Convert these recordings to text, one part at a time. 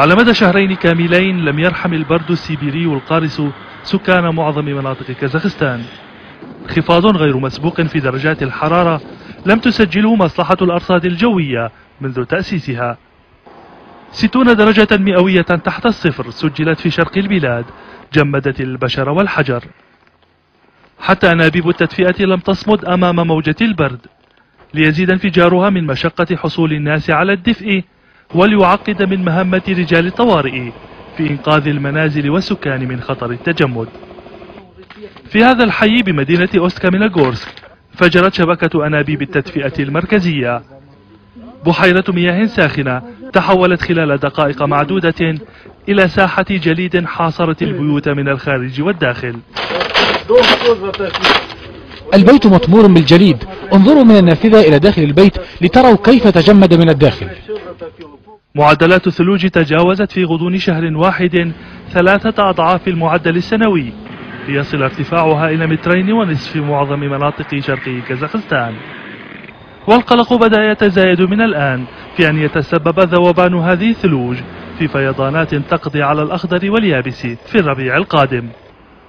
على مدى شهرين كاملين لم يرحم البرد السيبيري القارس سكان معظم مناطق كازاخستان. انخفاض غير مسبوق في درجات الحرارة لم تسجله مصلحة الأرصاد الجوية منذ تأسيسها. 60 درجة مئوية تحت الصفر سجلت في شرق البلاد، جمدت البشر والحجر. حتى أنابيب التدفئة لم تصمد أمام موجة البرد، ليزيد انفجارها من مشقة حصول الناس على الدفء، وليعقد من مهمة رجال الطوارئ في إنقاذ المنازل والسكان من خطر التجمد. في هذا الحي بمدينة أوستكاميناغورسك فجرت شبكة أنابيب التدفئة المركزية. بحيرة مياه ساخنة تحولت خلال دقائق معدودة إلى ساحة جليد حاصرت البيوت من الخارج والداخل. البيت مطمور بالجليد، انظروا من النافذة إلى داخل البيت لتروا كيف تجمد من الداخل. معدلات الثلوج تجاوزت في غضون شهر واحد 3 أضعاف المعدل السنوي، ليصل ارتفاعها إلى 2.5 متر في معظم مناطق شرق كازاخستان. والقلق بدأ يتزايد من الآن في أن يتسبب ذوبان هذه الثلوج في فيضانات تقضي على الأخضر واليابس في الربيع القادم.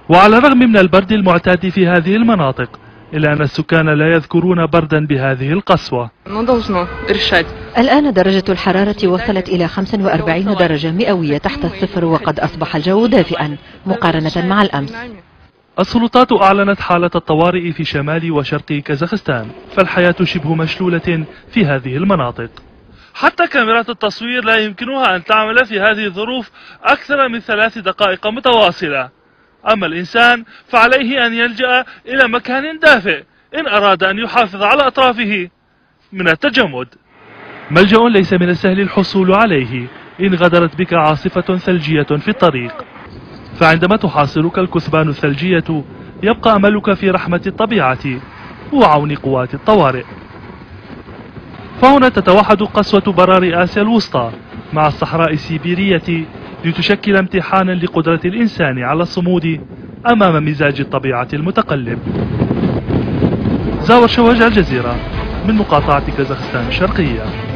وعلى الرغم من البرد المعتاد في هذه المناطق، إلا أن السكان لا يذكرون بردا بهذه القسوة. الآن درجة الحرارة وصلت إلى 45 درجة مئوية تحت الصفر، وقد أصبح الجو دافئا مقارنة مع الأمس. السلطات أعلنت حالة الطوارئ في شمال وشرق كازاخستان، فالحياة شبه مشلولة في هذه المناطق. حتى كاميرات التصوير لا يمكنها أن تعمل في هذه الظروف أكثر من 3 دقائق متواصلة. أما الإنسان فعليه أن يلجأ إلى مكان دافئ إن أراد أن يحافظ على أطرافه من التجمد. ملجأ ليس من السهل الحصول عليه إن غدرت بك عاصفة ثلجية في الطريق، فعندما تحاصرك الكثبان الثلجية يبقى أملك في رحمة الطبيعة وعون قوات الطوارئ. فهنا تتوحد قسوة برار آسيا الوسطى مع الصحراء السيبيرية لتشكل امتحانا لقدرة الإنسان على الصمود أمام مزاج الطبيعة المتقلب. زاور شواج، الجزيرة، من مقاطعة كازاخستان الشرقية.